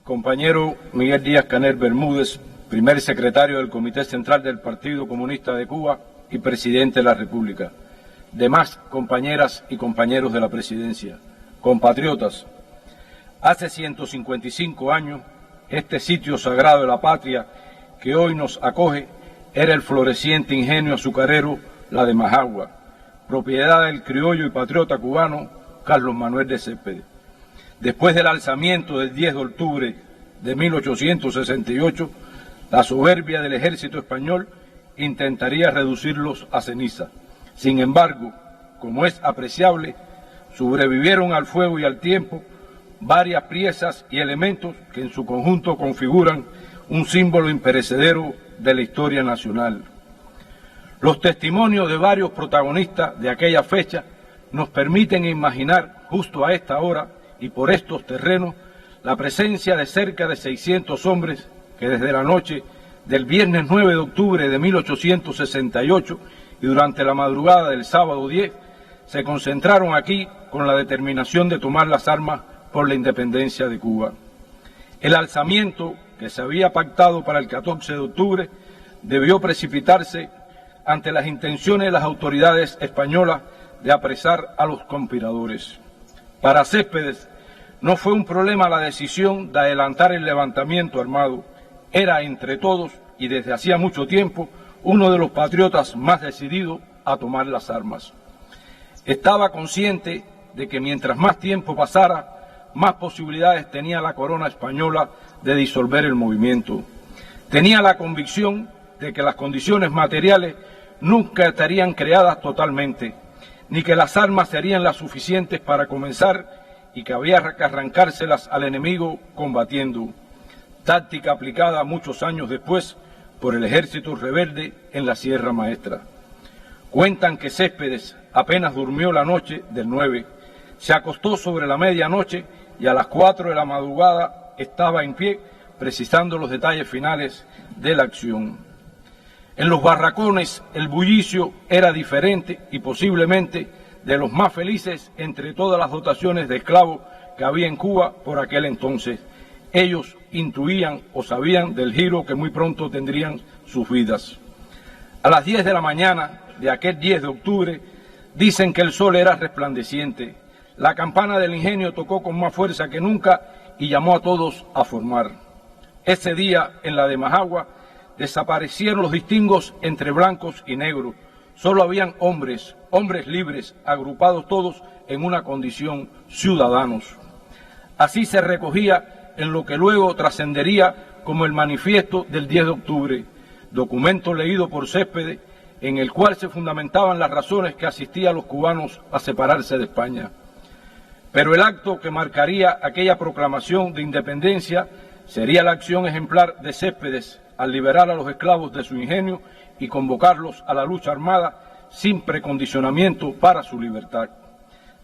Compañero Miguel Díaz-Canel Bermúdez, primer secretario del Comité Central del Partido Comunista de Cuba y presidente de la República. Demás compañeras y compañeros de la presidencia, compatriotas, hace 155 años, este sitio sagrado de la patria que hoy nos acoge era el floreciente ingenio azucarero La de Majagua, propiedad del criollo y patriota cubano Carlos Manuel de Céspedes. Después del alzamiento del 10 de octubre de 1868, la soberbia del ejército español intentaría reducirlos a ceniza. Sin embargo, como es apreciable, sobrevivieron al fuego y al tiempo varias piezas y elementos que en su conjunto configuran un símbolo imperecedero de la historia nacional. Los testimonios de varios protagonistas de aquella fecha nos permiten imaginar justo a esta hora y por estos terrenos la presencia de cerca de 600 hombres que desde la noche del viernes 9 de octubre de 1868 y durante la madrugada del sábado 10 se concentraron aquí con la determinación de tomar las armas por la independencia de Cuba. El alzamiento que se había pactado para el 14 de octubre debió precipitarse ante las intenciones de las autoridades españolas de apresar a los conspiradores. Para Céspedes no fue un problema la decisión de adelantar el levantamiento armado. Era entre todos y desde hacía mucho tiempo uno de los patriotas más decididos a tomar las armas. Estaba consciente de que mientras más tiempo pasara, más posibilidades tenía la corona española de disolver el movimiento. Tenía la convicción de que las condiciones materiales nunca estarían creadas totalmente, ni que las armas serían las suficientes para comenzar y que había que arrancárselas al enemigo combatiendo, táctica aplicada muchos años después por el ejército rebelde en la Sierra Maestra. Cuentan que Céspedes apenas durmió la noche del 9, se acostó sobre la medianoche y a las 4 de la madrugada estaba en pie precisando los detalles finales de la acción. En los barracones el bullicio era diferente y posiblemente de los más felices entre todas las dotaciones de esclavos que había en Cuba por aquel entonces. Ellos intuían o sabían del giro que muy pronto tendrían sus vidas. A las 10 de la mañana de aquel 10 de octubre dicen que el sol era resplandeciente. La campana del ingenio tocó con más fuerza que nunca y llamó a todos a formar. Ese día en la de Majagua desaparecieron los distingos entre blancos y negros. Solo habían hombres, hombres libres, agrupados todos en una condición ciudadanos. Así se recogía en lo que luego trascendería como el manifiesto del 10 de octubre, documento leído por Céspedes, en el cual se fundamentaban las razones que asistían a los cubanos a separarse de España. Pero el acto que marcaría aquella proclamación de independencia sería la acción ejemplar de Céspedes al liberar a los esclavos de su ingenio y convocarlos a la lucha armada sin precondicionamiento para su libertad.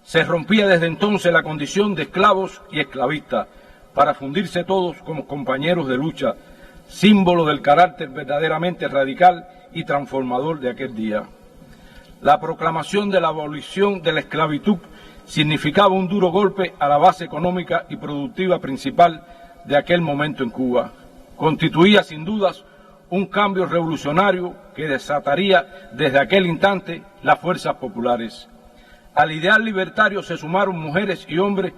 Se rompía desde entonces la condición de esclavos y esclavistas para fundirse todos como compañeros de lucha, símbolo del carácter verdaderamente radical y transformador de aquel día. La proclamación de la abolición de la esclavitud significaba un duro golpe a la base económica y productiva principal de aquel momento en Cuba. Constituía sin dudas un cambio revolucionario que desataría desde aquel instante las fuerzas populares. Al ideal libertario se sumaron mujeres y hombres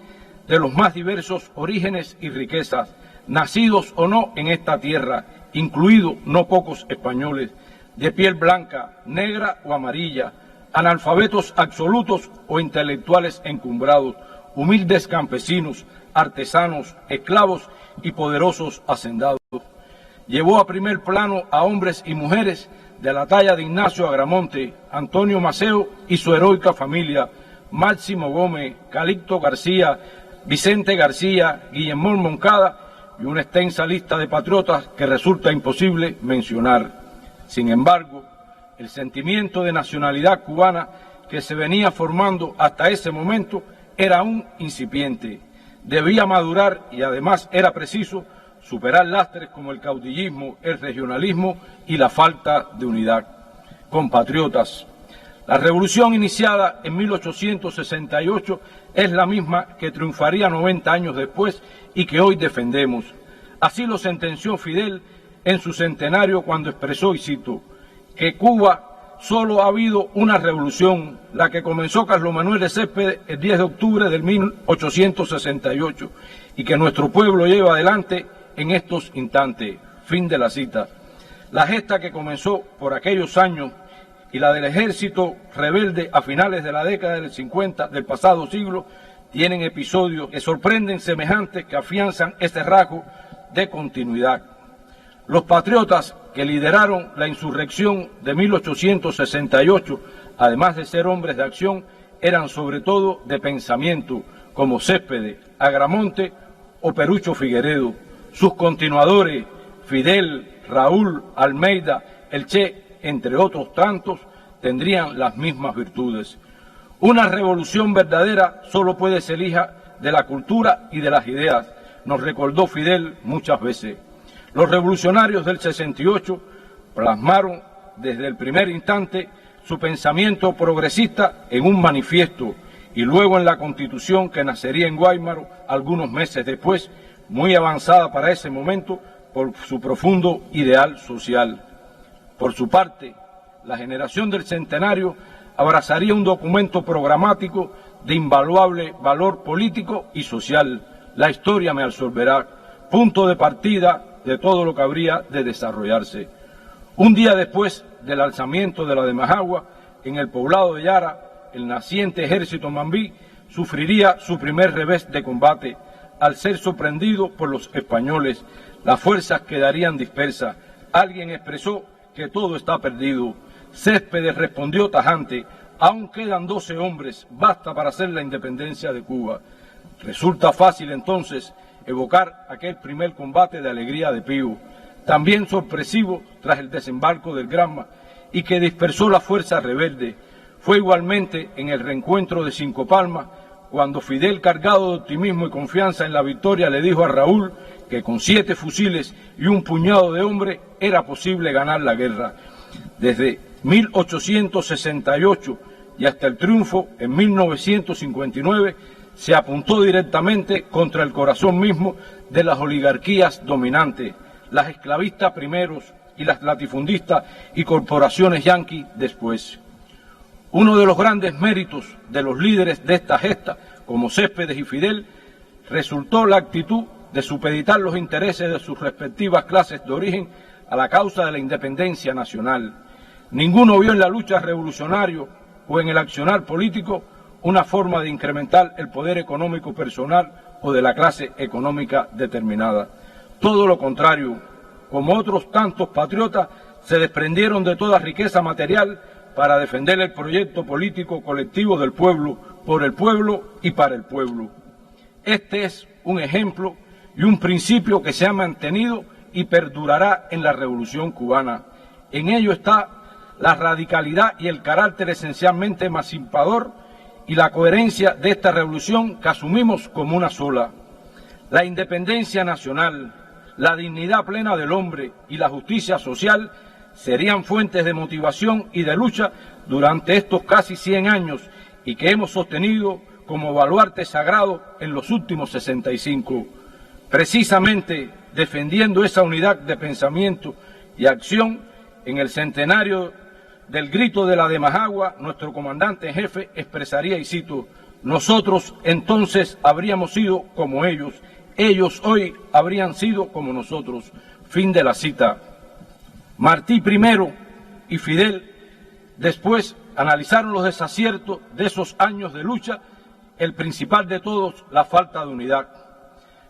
de los más diversos orígenes y riquezas, nacidos o no en esta tierra, incluidos no pocos españoles, de piel blanca, negra o amarilla, analfabetos absolutos o intelectuales encumbrados, humildes campesinos, artesanos, esclavos y poderosos hacendados. Llevó a primer plano a hombres y mujeres de la talla de Ignacio Agramonte, Antonio Maceo y su heroica familia, Máximo Gómez, Calixto García, Vicente García, Guillermo Moncada y una extensa lista de patriotas que resulta imposible mencionar. Sin embargo, el sentimiento de nacionalidad cubana que se venía formando hasta ese momento era aún incipiente. Debía madurar y además era preciso superar lastres como el caudillismo, el regionalismo y la falta de unidad. Compatriotas, La revolución iniciada en 1868 es la misma que triunfaría 90 años después y que hoy defendemos. Así lo sentenció Fidel en su centenario cuando expresó, y cito, que Cuba solo ha habido una revolución, la que comenzó Carlos Manuel de Céspedes el 10 de octubre de 1868, y que nuestro pueblo lleva adelante en estos instantes. Fin de la cita. La gesta que comenzó por aquellos años y la del ejército rebelde a finales de la década del 50 del pasado siglo tienen episodios que sorprenden semejantes que afianzan este rasgo de continuidad. Los patriotas que lideraron la insurrección de 1868, además de ser hombres de acción, eran sobre todo de pensamiento, como Céspedes, Agramonte o Perucho Figueredo. Sus continuadores, Fidel, Raúl, Almeida, el Che, entre otros tantos, tendrían las mismas virtudes. Una revolución verdadera solo puede ser hija de la cultura y de las ideas, nos recordó Fidel muchas veces. Los revolucionarios del 68 plasmaron desde el primer instante su pensamiento progresista en un manifiesto y luego en la Constitución que nacería en Guaymaro algunos meses después, muy avanzada para ese momento por su profundo ideal social. Por su parte, la generación del centenario abrazaría un documento programático de invaluable valor político y social. La historia me absolverá, punto de partida de todo lo que habría de desarrollarse. Un día después del alzamiento de la de Majagua, en el poblado de Yara, el naciente ejército mambí sufriría su primer revés de combate al ser sorprendido por los españoles. Las fuerzas quedarían dispersas. Alguien expresó que todo está perdido. Céspedes respondió tajante, aún quedan 12 hombres, basta para hacer la independencia de Cuba. Resulta fácil entonces evocar aquel primer combate de alegría de Pío, también sorpresivo tras el desembarco del Granma y que dispersó la fuerza rebelde. Fue igualmente en el reencuentro de Cinco Palmas, cuando Fidel, cargado de optimismo y confianza en la victoria, le dijo a Raúl que con 7 fusiles y un puñado de hombres era posible ganar la guerra. Desde 1868 y hasta el triunfo en 1959 se apuntó directamente contra el corazón mismo de las oligarquías dominantes, las esclavistas primeros y las latifundistas y corporaciones yanquis después. Uno de los grandes méritos de los líderes de esta gesta, como Céspedes y Fidel, resultó la actitud de supeditar los intereses de sus respectivas clases de origen a la causa de la independencia nacional. Ninguno vio en la lucha revolucionaria o en el accionar político una forma de incrementar el poder económico personal o de la clase económica determinada. Todo lo contrario, como otros tantos patriotas, se desprendieron de toda riqueza material para defender el proyecto político colectivo del pueblo, por el pueblo y para el pueblo. Este es un ejemplo y un principio que se ha mantenido y perdurará en la Revolución Cubana. En ello está la radicalidad y el carácter esencialmente emancipador y la coherencia de esta revolución que asumimos como una sola. La independencia nacional, la dignidad plena del hombre y la justicia social serían fuentes de motivación y de lucha durante estos casi 100 años y que hemos sostenido como baluarte sagrado en los últimos 65. Precisamente defendiendo esa unidad de pensamiento y acción, en el centenario del grito de la de Majagua, nuestro comandante en jefe expresaría, y cito, nosotros entonces habríamos sido como ellos hoy habrían sido como nosotros. Fin de la cita. Martí primero y Fidel después analizaron los desaciertos de esos años de lucha, el principal de todos, la falta de unidad.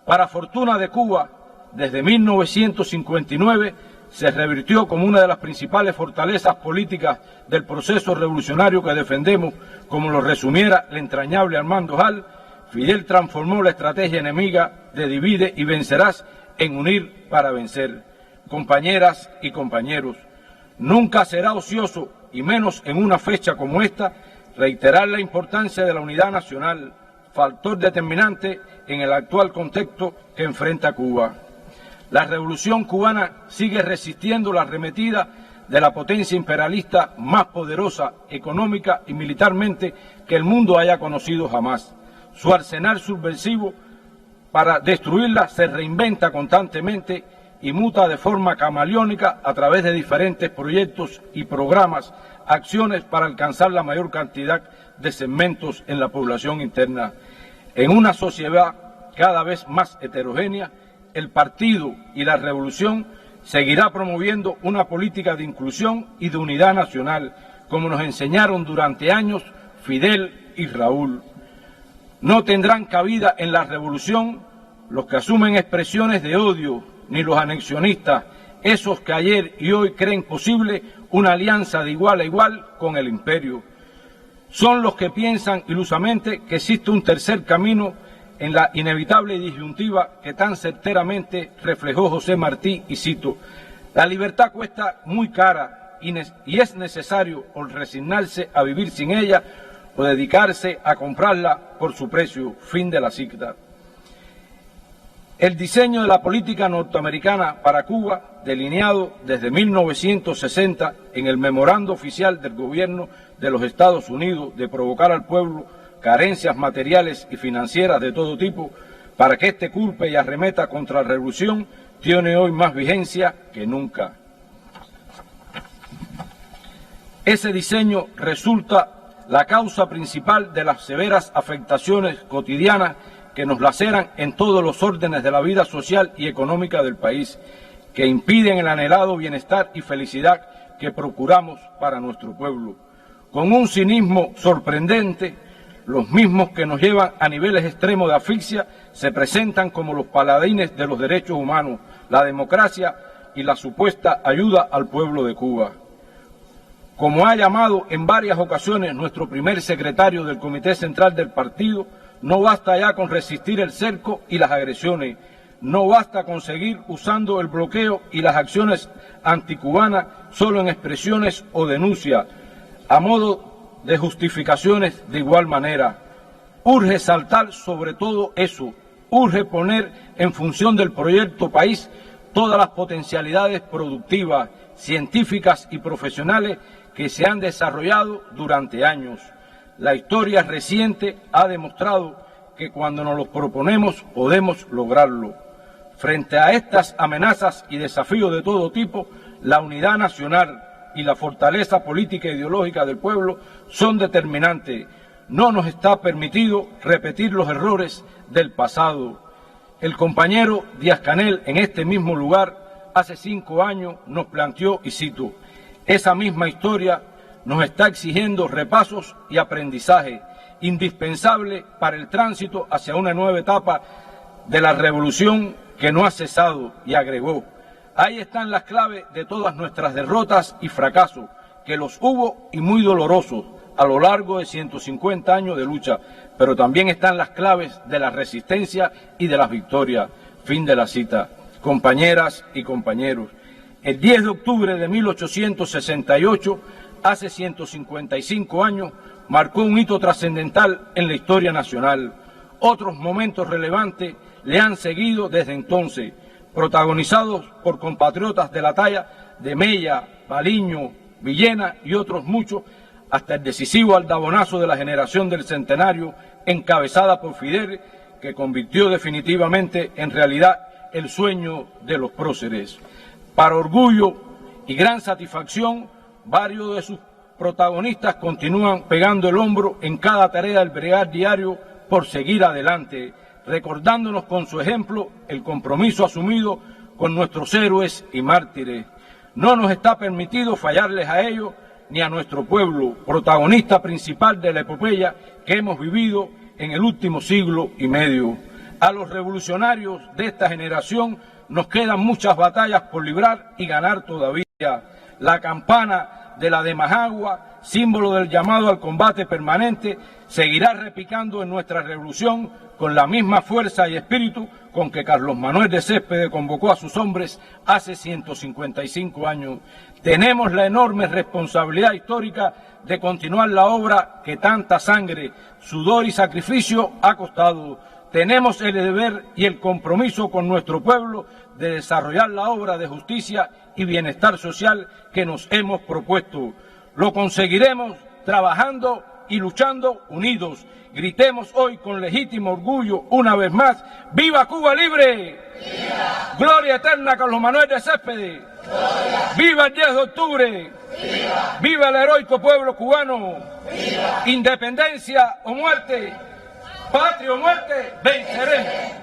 Para fortuna de Cuba, desde 1959 se revirtió como una de las principales fortalezas políticas del proceso revolucionario que defendemos, como lo resumiera el entrañable Armando Hall. Fidel transformó la estrategia enemiga de divide y vencerás en unir para vencer. Compañeras y compañeros, nunca será ocioso, y menos en una fecha como esta, reiterar la importancia de la unidad nacional, factor determinante en el actual contexto que enfrenta Cuba. La revolución cubana sigue resistiendo la arremetida de la potencia imperialista más poderosa económica y militarmente que el mundo haya conocido jamás. Su arsenal subversivo para destruirla se reinventa constantemente y muta de forma camaleónica a través de diferentes proyectos y programas, acciones para alcanzar la mayor cantidad de segmentos en la población interna. En una sociedad cada vez más heterogénea, el partido y la revolución seguirá promoviendo una política de inclusión y de unidad nacional, como nos enseñaron durante años Fidel y Raúl. No tendrán cabida en la revolución los que asumen expresiones de odio, ni los anexionistas, esos que ayer y hoy creen posible una alianza de igual a igual con el imperio. Son los que piensan ilusamente que existe un tercer camino en la inevitable disyuntiva que tan certeramente reflejó José Martí, y cito: la libertad cuesta muy cara y es necesario o resignarse a vivir sin ella o dedicarse a comprarla por su precio. Fin de la cita. El diseño de la política norteamericana para Cuba, delineado desde 1960 en el memorando oficial del gobierno de los Estados Unidos de provocar al pueblo carencias materiales y financieras de todo tipo para que éste culpe y arremeta contra la revolución, tiene hoy más vigencia que nunca. Ese diseño resulta la causa principal de las severas afectaciones cotidianas que nos laceran en todos los órdenes de la vida social y económica del país, que impiden el anhelado bienestar y felicidad que procuramos para nuestro pueblo. Con un cinismo sorprendente, los mismos que nos llevan a niveles extremos de asfixia se presentan como los paladines de los derechos humanos, la democracia y la supuesta ayuda al pueblo de Cuba. Como ha llamado en varias ocasiones nuestro primer secretario del Comité Central del Partido, no basta ya con resistir el cerco y las agresiones, no basta con seguir usando el bloqueo y las acciones anticubanas solo en expresiones o denuncias, a modo de justificaciones de igual manera. Urge saltar sobre todo eso, urge poner en función del proyecto país todas las potencialidades productivas, científicas y profesionales que se han desarrollado durante años. La historia reciente ha demostrado que cuando nos lo proponemos podemos lograrlo. Frente a estas amenazas y desafíos de todo tipo, la unidad nacional y la fortaleza política e ideológica del pueblo son determinantes. No nos está permitido repetir los errores del pasado. El compañero Díaz-Canel en este mismo lugar hace 5 años nos planteó, y cito: esa misma historia nos está exigiendo repasos y aprendizaje indispensable para el tránsito hacia una nueva etapa de la revolución que no ha cesado, y agregó: ahí están las claves de todas nuestras derrotas y fracasos, que los hubo y muy dolorosos a lo largo de 150 años de lucha, pero también están las claves de la resistencia y de las victorias. Fin de la cita. Compañeras y compañeros, el 10 de octubre de 1868, hace 155 años, marcó un hito trascendental en la historia nacional. Otros momentos relevantes le han seguido desde entonces, protagonizados por compatriotas de la talla de Mella, Paliño, Villena y otros muchos, hasta el decisivo aldabonazo de la generación del centenario, encabezada por Fidel, que convirtió definitivamente en realidad el sueño de los próceres. Para orgullo y gran satisfacción, varios de sus protagonistas continúan pegando el hombro en cada tarea del bregar diario por seguir adelante, recordándonos con su ejemplo el compromiso asumido con nuestros héroes y mártires. No nos está permitido fallarles a ellos ni a nuestro pueblo, protagonista principal de la epopeya que hemos vivido en el último siglo y medio. A los revolucionarios de esta generación nos quedan muchas batallas por librar y ganar todavía. La campana de la de Majagua, símbolo del llamado al combate permanente, seguirá repicando en nuestra revolución con la misma fuerza y espíritu con que Carlos Manuel de Céspedes convocó a sus hombres hace 155 años. Tenemos la enorme responsabilidad histórica de continuar la obra que tanta sangre, sudor y sacrificio ha costado. tenemos el deber y el compromiso con nuestro pueblo de desarrollar la obra de justicia y bienestar social que nos hemos propuesto. Lo conseguiremos trabajando y luchando unidos. Gritemos hoy con legítimo orgullo una vez más: ¡Viva Cuba libre! ¡Viva! ¡Gloria eterna a Carlos Manuel de Céspedes! ¡Gloria! ¡Viva el 10 de octubre! ¡Viva! ¡Viva el heroico pueblo cubano! ¡Viva! Independencia o muerte, patria o muerte, venceremos.